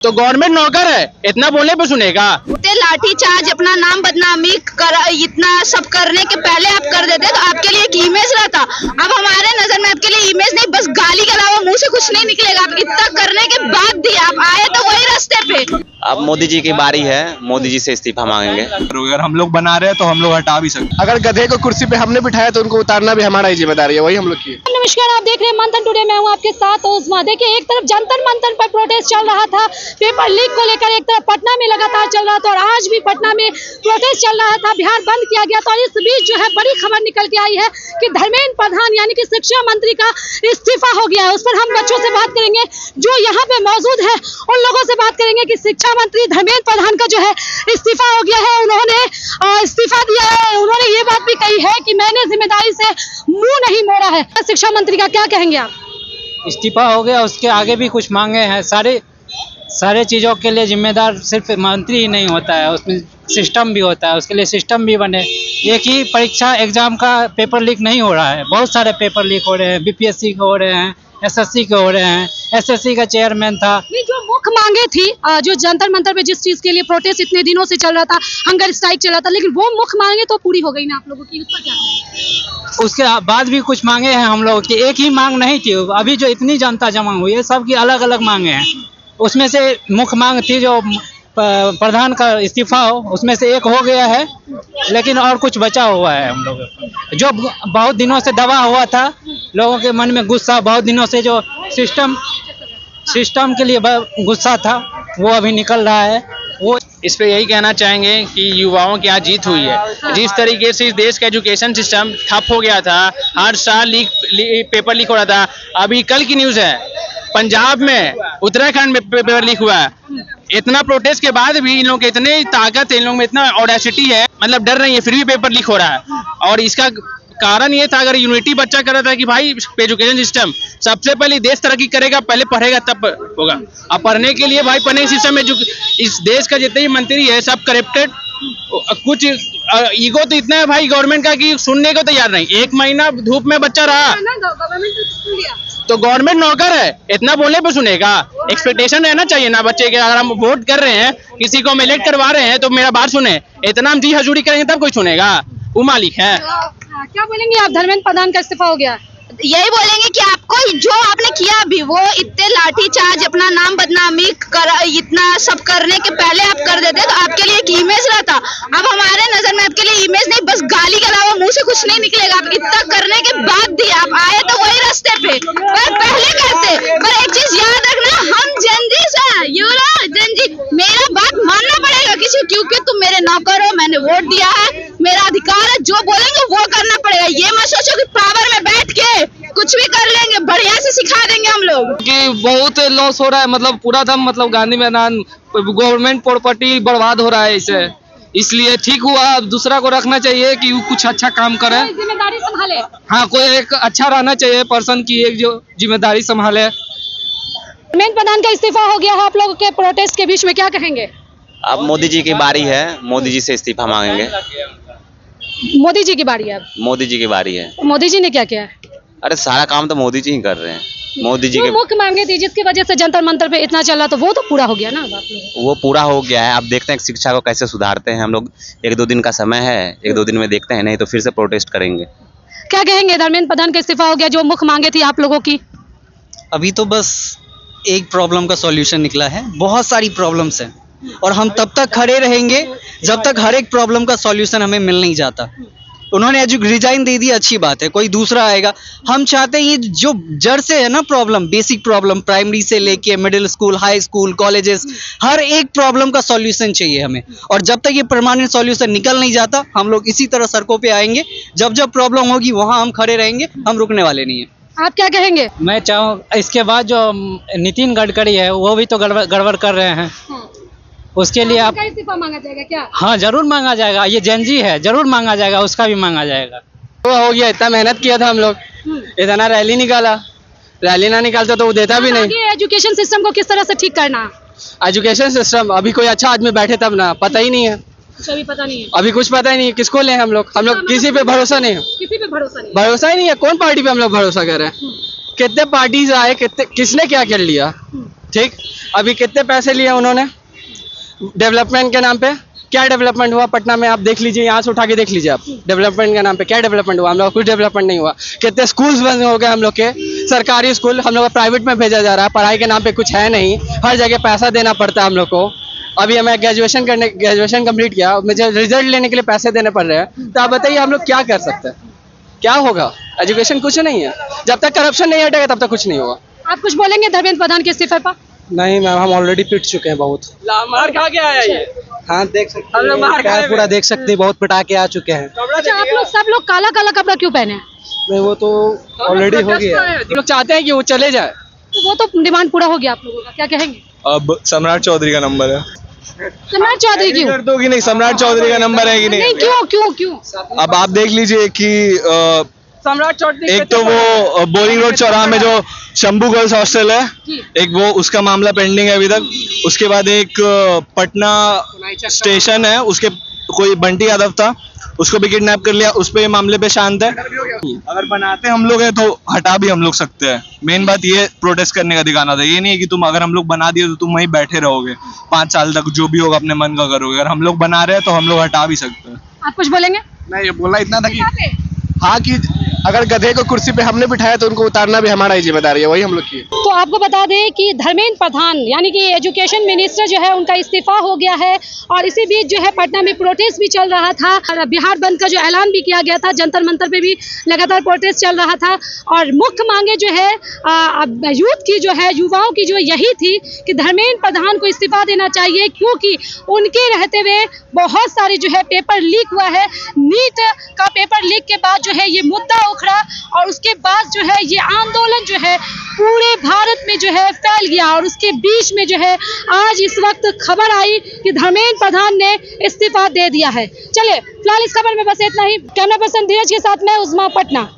तो गवर्नमेंट नौकर है, इतना बोलने पे सुनेगा। लाठी चार्ज, अपना नाम बदनामी कर, इतना सब करने के पहले आप कर देते तो आपके लिए एक इमेज रहता। अब हमारे नजर में आपके लिए इमेज नहीं, बस गाली के अलावा मुंह से कुछ नहीं निकलेगा। आप इतना करने के बाद भी आप आए तो वही रास्ते पे। अब मोदी जी की बारी है, मोदी जी से इस्तीफा मांगेंगे। अगर हम लोग बना रहे हैं तो हम लोग हटा भी सकते। अगर गधे को कुर्सी पे हमने बिठाया तो उनको उतारना भी हमारा ही जिम्मेदारी है, वही हम लोग की। नमस्कार, आप देख रहे हैं मंथन टुडे। मैं हूं आपके साथ उस्मा। देखिए, एक तरफ जंतर मंतर पर प्रोटेस्ट चल रहा था पेपर लीक को लेकर, एक तरफ पटना में लगातार चल रहा था और आज भी पटना में प्रोटेस्ट चल रहा था। बिहार बंद किया गया था और इस बीच जो है बड़ी खबर निकल के आई है कि धर्मेंद्र प्रधान यानी कि शिक्षा मंत्री का इस्तीफा हो गया है। उस पर हम बच्चों से बात करेंगे जो यहाँ पे मौजूद है, उन लोगों से बात करेंगे कि शिक्षा मंत्री धर्मेंद्र प्रधान का जो है इस्तीफा हो गया है। उन्होंने इस्तीफा दिया है। उन्होंने ये बात भी कही है कि मैंने जिम्मेदारी से मुंह नहीं मोड़ा है। शिक्षा मंत्री का क्या कहेंगे आप? इस्तीफा हो गया, उसके आगे भी कुछ मांगे हैं। सारे चीज़ों के लिए जिम्मेदार सिर्फ मंत्री ही नहीं होता है, उसमें सिस्टम भी होता है। उसके लिए सिस्टम भी बने। एक ही परीक्षा एग्जाम का पेपर लीक नहीं हो रहा है, बहुत सारे पेपर लीक हो रहे हैं। बीपीएससी के हो रहे हैं, एसएससी के हो रहे हैं। एसएससी का चेयरमैन था। नहीं, जो मुख्य मांगे थी, जो जंतर मंतर पे जिस चीज के लिए प्रोटेस्ट इतने दिनों से चल रहा था, हंगर स्ट्राइक चल रहा था, लेकिन वो मुख्य मांगे तो पूरी हो गई ना आप लोगों की, उस पर क्या कहेंगे? उसके बाद भी कुछ मांगे हैं हम लोग की, एक ही मांग नहीं थी। अभी जो इतनी जनता जमा हुई है, सबकी अलग अलग मांगे हैं। उसमें से मुख्य मांग थी जो प्रधान का इस्तीफा हो, उसमें से एक हो गया है, लेकिन और कुछ बचा हुआ है हम लोग जो बहुत दिनों से दबा हुआ था। लोगों के मन में गुस्सा बहुत दिनों से, जो सिस्टम के लिए गुस्सा था, वो अभी निकल रहा है। वो इस पे यही कहना चाहेंगे कि युवाओं की आज जीत हुई है। जिस तरीके से इस देश का एजुकेशन सिस्टम ठप हो गया था, हर साल पेपर लीक हो रहा था। अभी कल की न्यूज़ है, पंजाब में, उत्तराखंड में पेपर लीक हुआ है। इतना प्रोटेस्ट के बाद भी इन लोगों के इतने ताकत है, इन लोगों में इतना ऑडेसिटी है, मतलब डर नहीं है, फिर भी पेपर लीक हो रहा है। और इसका कारण ये था, अगर यूनिटी बच्चा कर रहा था कि भाई एजुकेशन सिस्टम सबसे पहले देश तरक्की करेगा, पहले पढ़ेगा तब होगा। अब पढ़ने के लिए भाई पढ़ने सिस्टम में जो इस देश का जितने भी मंत्री है सब करप्टेड। कुछ ईगो तो इतना है भाई गवर्नमेंट का कि सुनने को तैयार नहीं। 1 महीना धूप में बच्चा रहा तो गवर्नमेंट नौकर है, इतना बोलने पे सुनेगा। एक्सपेक्टेशन रहना चाहिए ना बच्चे के। अगर हम वोट कर रहे हैं, किसी को हम इलेक्ट करवा रहे हैं, तो मेरा बात सुने। इतना हम जी हजूरी करेंगे तब कोई सुनेगा, वो मालिक है। क्या बोलेंगे आप? धर्मेंद्र प्रधान का इस्तीफा हो गया। यही बोलेंगे कि आपको जो आपने किया अभी, वो इतने लाठी चार्ज, अपना नाम बदनामी कर, इतना सब करने के पहले आप कर देते तो आपके लिए एक इमेज रहता। अब हमारे नजर में आपके लिए इमेज नहीं, बस गाली के अलावा मुंह से कुछ नहीं निकलेगा। आप इतना करने के बाद भी आप आए तो वही रास्ते पे, पर पहले करते। पर एक चीज याद रखना, हम जनजी से, जनजी, मेरा बात मानना पड़ेगा किसी, क्योंकि तुम मेरे नौकर हो, मैंने वोट दिया है, मेरा अधिकार है। जो बोलेंगे वो करना पड़ेगा। ये मत सोचो कि पावर में बैठ के कुछ भी कर लेंगे, बढ़िया से सिखा देंगे हम लोग। कि बहुत लॉस हो रहा है, मतलब पूरा दम, मतलब गांधी मैदान गवर्नमेंट प्रॉपर्टी बर्बाद हो रहा है इसे। इसलिए ठीक हुआ, अब दूसरा को रखना चाहिए कि वो कुछ अच्छा काम करे, जिम्मेदारी संभाले। हाँ, कोई एक अच्छा रहना चाहिए पर्सन की, एक जो जिम्मेदारी संभाले। धर्मेंद्र प्रधान का इस्तीफा हो गया है, आप लोगों के प्रोटेस्ट के बीच में क्या कहेंगे? अब मोदी जी की बारी है, मोदी जी से इस्तीफा मांगेंगे। मोदी जी की बारी है। मोदी जी की बारी है। मोदी जी ने क्या किया है? अरे सारा काम तो मोदी जी ही कर रहे हैं। मोदी जी के मुख्य मांगे थी जिसकी वजह से जंतर मंतर पे इतना चला, तो वो तो पूरा हो गया ना अब आप लोगों? वो पूरा हो गया है। अब देखते हैं शिक्षा को कैसे सुधारते हैं हम लोग। 1-2 दिन का समय है, 1-2 दिन में देखते हैं, नहीं तो फिर से प्रोटेस्ट करेंगे। क्या कहेंगे? धर्मेंद्र प्रधान का इस्तीफा हो गया, जो मुख्य मांगे थी आप लोगों की। अभी तो बस एक प्रॉब्लम का सॉल्यूशन निकला है, बहुत सारी प्रॉब्लम्स हैं और हम तब तक खड़े रहेंगे जब तक हर एक प्रॉब्लम का सॉल्यूशन हमें मिल नहीं जाता। उन्होंने रिजाइन दे दी, अच्छी बात है, कोई दूसरा आएगा। हम चाहते हैं ये जो जड़ से है ना प्रॉब्लम, बेसिक प्रॉब्लम, प्राइमरी से लेके middle school, high school, colleges, हर एक प्रॉब्लम का सॉल्यूशन चाहिए हमें। और जब तक ये परमानेंट सॉल्यूशन निकल नहीं जाता, हम लोग इसी तरह सड़कों पे आएंगे। जब जब प्रॉब्लम होगी वहाँ हम खड़े रहेंगे, हम रुकने वाले नहीं है। आप क्या कहेंगे? मैं चाहूँ इसके बाद जो नितिन गडकरी है, वो भी तो गड़बड़ कर रहे हैं। उसके लिए आप इस्तीफा मांगा जाएगा क्या? हाँ, जरूर मांगा जाएगा। ये जेनजी है, जरूर मांगा जाएगा, उसका भी मांगा जाएगा। तो हो गया, इतना मेहनत किया था हम लोग, इतना रैली निकाला, रैली ना निकालता तो वो देता भी नहीं। एजुकेशन सिस्टम को किस तरह से ठीक करना? एजुकेशन सिस्टम अभी कोई अच्छा आदमी बैठे तब ना, पता ही नहीं है। अभी पता नहीं है, अभी कुछ पता ही नहीं है, किसको ले हम लोग किसी पे भरोसा नहीं है। किसी पे भरोसा नहीं, भरोसा ही नहीं है। कौन पार्टी पे हम लोग भरोसा कर रहे हैं? कितने पार्टीज आए, कितने, किसने क्या कर लिया, ठीक, अभी कितने पैसे लिए उन्होंने डेवलपमेंट के नाम पे? क्या डेवलपमेंट हुआ पटना में? आप देख लीजिए, यहाँ से उठा के देख लीजिए आप, डेवलपमेंट के नाम पे क्या डेवलपमेंट हुआ? हम लोग कुछ डेवलपमेंट नहीं हुआ। कितने स्कूल्स बंद हो गए हम लोग के, सरकारी स्कूल हम लोग प्राइवेट में भेजा जा रहा है। पढ़ाई के नाम पे कुछ है नहीं, हर जगह पैसा देना पड़ता है हम लोग को। अभी हमें ग्रेजुएशन कंप्लीट किया, मुझे रिजल्ट लेने के लिए पैसे देने पड़ रहे हैं। तो आप बताइए हम लोग क्या कर सकते हैं? क्या होगा? एजुकेशन कुछ नहीं है, जब तक करप्शन नहीं हटेगा तब तक कुछ नहीं होगा। आप कुछ बोलेंगे धर्मेंद्र प्रधान के इस्तीफे पर? नहीं मैम, हम ऑलरेडी पिट चुके हैं बहुत। मार खा के आया ये। हाँ देख सकते हैं, पूरा देख सकते हैं, बहुत पिटा के आ चुके हैं। अच्छा, आप लोग सब लोग काला काला कपड़ा क्यों पहने हैं? नहीं वो तो ऑलरेडी हो गया। हम लोग चाहते हैं कि वो चले जाए। तो वो तो डिमांड पूरा हो गया आप लोगों का, क्या कहेंगे? अब सम्राट चौधरी का नंबर है। सम्राट चौधरी क्यों? कर दो कि नहीं, सम्राट चौधरी का नंबर है कि नहीं, नहीं? क्यों क्यों क्यों? अब आप देख लीजिए कि सम्राट चौधरी एक तो वो बोरिंग रोड चौराहा में जो शंभू गर्ल्स हॉस्टल है, एक वो उसका मामला पेंडिंग है अभी तक। उसके बाद एक पटना स्टेशन है, उसके कोई बंटी यादव था, उसको भी किडनैप कर लिया, उस पे मामले पे शांत है। अगर बनाते हम लोग हैं तो हटा भी हम लोग सकते हैं। मेन बात ये प्रोटेस्ट करने का दिखाना था, ये नहीं है कि तुम अगर हम लोग बना दिए तो तुम वहीं बैठे रहोगे 5 साल तक, जो भी होगा अपने मन का करोगे। अगर हम लोग बना रहे हैं तो हम लोग हटा भी सकते हैं। आप कुछ बोलेंगे? मैं ये बोलना इतना था कि हाँ, कि अगर गधे को कुर्सी पे हमने बिठाया तो उनको उतारना भी हमारा ही जिम्मेदारी है, वही हम लोग की। तो आपको बता दें कि धर्मेंद्र प्रधान यानी कि एजुकेशन मिनिस्टर जो है उनका इस्तीफा हो गया है, और इसी बीच जो है पटना में प्रोटेस्ट भी चल रहा था, और बिहार बंद का जो ऐलान भी किया गया था, जंतर मंतर पे भी लगातार प्रोटेस्ट चल रहा था। और मुख्य मांगे जो है यूथ की जो है, युवाओं की जो यही थी कि धर्मेंद्र प्रधान को इस्तीफा देना चाहिए, क्योंकि उनके रहते हुए बहुत सारे जो है पेपर लीक हुआ है। नीट का पेपर लीक के बाद जो है ये मुद्दा उखड़ा, और उसके बाद जो है ये आंदोलन जो है पूरे भारत में जो है फैल गया। और उसके बीच में जो है आज इस वक्त खबर आई कि धर्मेंद्र प्रधान ने इस्तीफा दे दिया है। चलिए फिलहाल इस खबर में बस इतना ही। कैमरा पर्सन धीरज के साथ मैं उस्मा, पटना।